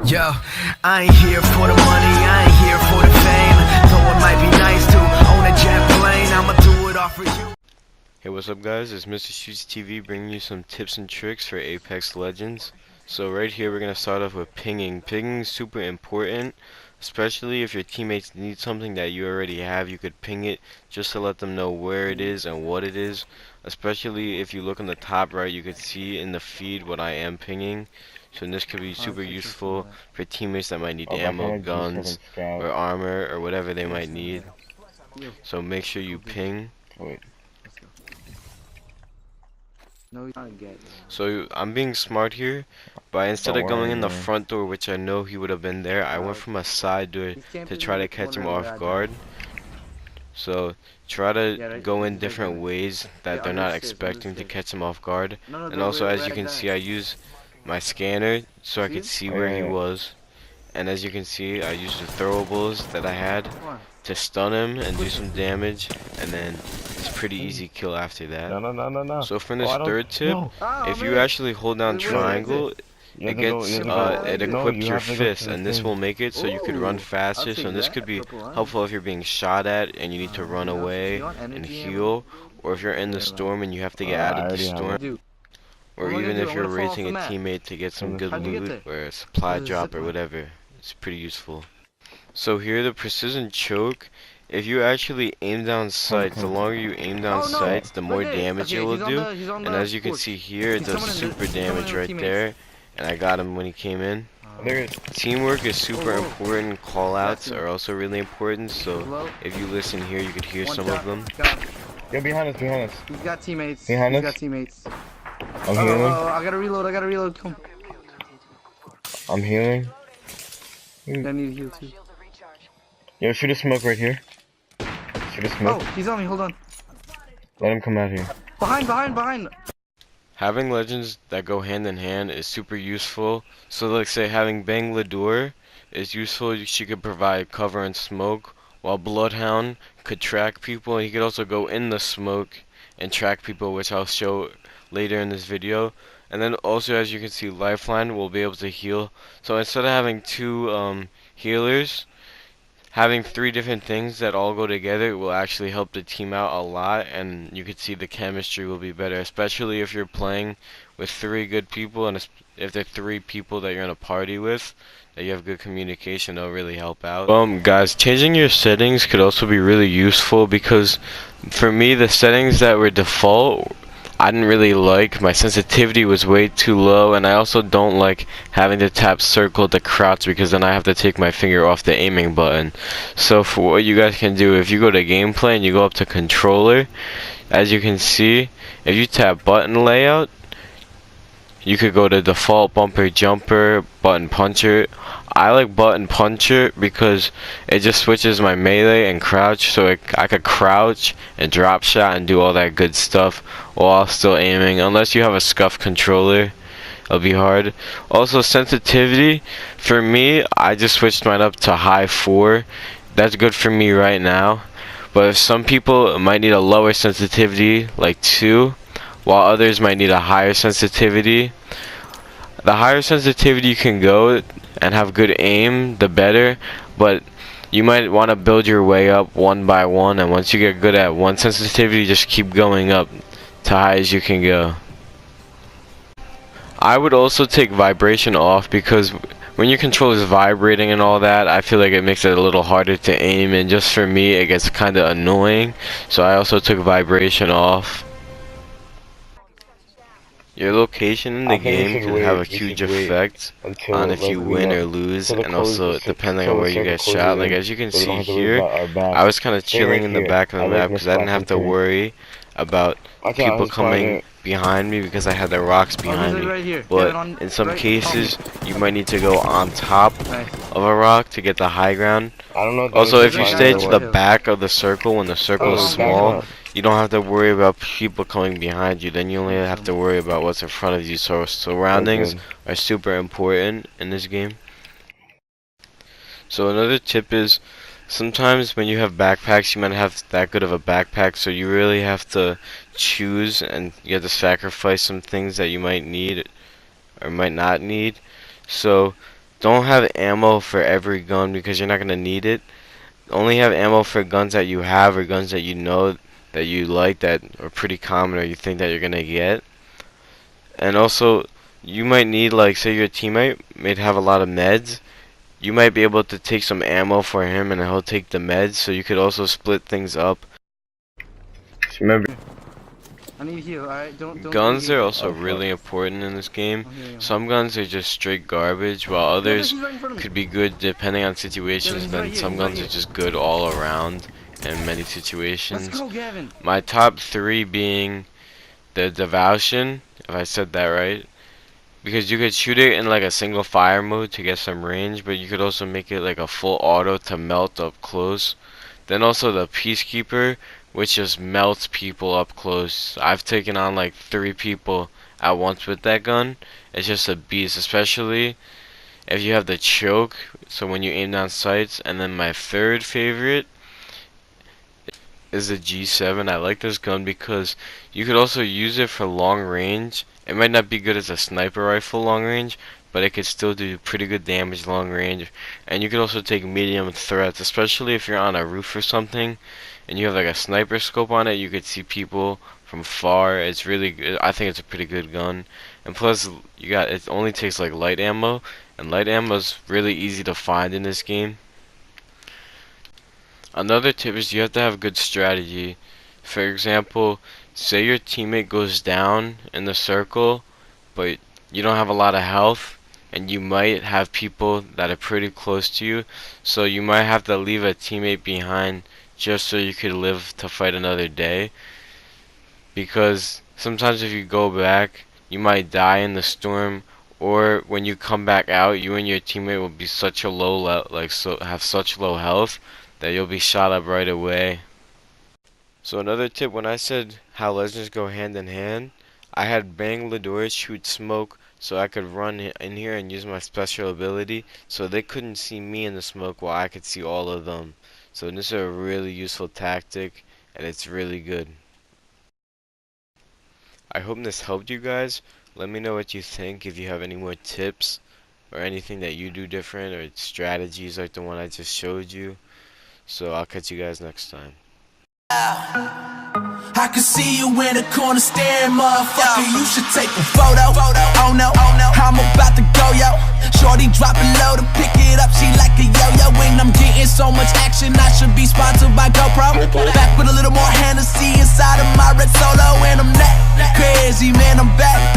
Yo, I ain't here for the money, I ain't here for the fame. Though it might be nice to own a jet plane, I'ma do it all for you. Hey, what's up guys, it's Mr. Shoots TV bringing you some tips and tricks for Apex Legends. So right here we're going to start off with pinging. Pinging is super important, especially if your teammates need something that you already have. You could ping it just to let them know where it is and what it is. Especially if you look on the top right, you could see in the feed what I am pinging. So this could be super useful for teammates that might need ammo, guns, or armor, or whatever they might need. So make sure you ping. So I'm being smart here, but instead of going in the front door, which I know he would have been there, I went from a side door to try to catch him off guard. So try to go in different ways that they're not expecting to catch him off guard. And also, as you can see, I use my scanner so I could see where he was. And as you can see, I used the throwables that I had to stun him and do some damage, and then it's pretty easy kill after that. No. So from this third tip, if you actually hold down triangle, it equips your fist, and this will make it so you could run faster. So this could be helpful if you're being shot at and you need to run away and heal, or if you're in the storm and you have to get out of the storm, or even if you're raising a teammate to get some good loot or a supply drop or whatever. It's pretty useful. So here, the precision choke, if you actually aim down sights, the longer you aim down sights, the more damage it will do. And as you can see here, it does super damage right there. And I got him when he came in. Teamwork is super important. Callouts are also really important. So if you listen here, you could hear some of them. Yo, behind us. He's got teammates. Behind us? He's got teammates. I'm healing. I gotta reload. Come. I'm healing. I need to heal too. Yo, shoot a smoke right here. Shoot a smoke. Oh, he's on me. Hold on. Let him come out here. Behind. Having legends that go hand in hand is super useful. So like say having Bangladesh is useful. She could provide cover and smoke, while Bloodhound could track people, and he could also go in the smoke and track people, which I'll show later in this video. And then also, as you can see, Lifeline will be able to heal. So instead of having two healers, having 3 different things that all go together will actually help the team out a lot, and you can see the chemistry will be better, especially if you're playing with 3 good people, and if they're 3 people that you're in a party with, that you have good communication, they'll really help out. Guys, changing your settings could also be really useful, because for me, the settings that were default, I didn't really like. My sensitivity was way too low, and I also don't like having to tap circle to crouch, because then I have to take my finger off the aiming button. So for what you guys can do, if you go to gameplay and you go up to controller, as you can see, if you tap button layout, you could go to default bumper jumper, button puncher. I like button puncher because it just switches my melee and crouch, so I could crouch and drop shot and do all that good stuff while still aiming. Unless you have a scuff controller, it'll be hard. Also, sensitivity, for me, I just switched mine up to high 4. That's good for me right now. But if some people might need a lower sensitivity, like 2, while others might need a higher sensitivity. The higher sensitivity you can go and have good aim, the better, but you might want to build your way up one by one, and once you get good at one sensitivity, just keep going up to high as you can go. I would also take vibration off, because when your controller is vibrating and all that, I feel like it makes it a little harder to aim, and just for me it gets kind of annoying, so I also took vibration off. Your location in the game can have a huge effect on if you win or lose, and also depending on where you get shot. Like as you can see here, I was kind of chilling in the back of the map because I didn't have to worry about people coming behind me because I had the rocks behind me. But in some cases, you might need to go on top of a rock to get the high ground. Also, if you stay to the back of the circle when the circle is small, you don't have to worry about people coming behind you. Then you only have to worry about what's in front of you. So surroundings are super important in this game. So another tip is, sometimes when you have backpacks, you might not have that good of a backpack, so you really have to choose, and you have to sacrifice some things that you might need or might not need. So don't have ammo for every gun because you're not gonna need it. Only have ammo for guns that you have or guns that you know that you like, that are pretty common or you think that you're gonna get. And also, you might need, like, say your teammate might have a lot of meds. You might be able to take some ammo for him and he'll take the meds, so you could also split things up. Just remember, I need heal. Alright, don't. Guns are also Oh, fuck. really important in this game. Oh, here you go. Some guns are just straight garbage, while Yeah, others he's right in front of me. could be good depending on Yeah, situations. he's Then right here, some he's right guns are here. just good all around in many Let's situations. go, Gavin. My top 3 being the Devotion, if I said that right. Because you could shoot it in like a single fire mode to get some range, but you could also make it like a full auto to melt up close. Then also the Peacekeeper, which just melts people up close. I've taken on like 3 people at once with that gun. It's just a beast, especially if you have the choke, so when you aim down sights. And then my third favorite is the G7. I like this gun because you could also use it for long range. It might not be good as a sniper rifle long range, but it could still do pretty good damage long range. And you could also take medium threats, especially if you're on a roof or something and you have like a sniper scope on it. You could see people from far. It's really good. I think it's a pretty good gun. And plus, it only takes like light ammo, and light ammo is really easy to find in this game. Another tip is you have to have good strategy. For example, say your teammate goes down in the circle, but you don't have a lot of health, and you might have people that are pretty close to you, so you might have to leave a teammate behind just so you could live to fight another day. Because sometimes if you go back, you might die in the storm, or when you come back out, you and your teammate will be such a have such low health that you'll be shot up right away. So another tip, when I said how legends go hand in hand, I had Bangalore shoot smoke so I could run in here and use my special ability so they couldn't see me in the smoke while I could see all of them. So this is a really useful tactic and it's really good. I hope this helped you guys. Let me know what you think, if you have any more tips or anything that you do different or strategies like the one I just showed you. So I'll catch you guys next time. I can see you in the corner staring, motherfucker. You should take a photo. Oh no, I'm about to go, yo. Shorty drop it low to pick it up. She like a yo-yo. When I'm getting so much action, I should be sponsored by GoPro. Back with a little more Hennessy inside of my red Solo, and I'm that crazy, man. I'm back.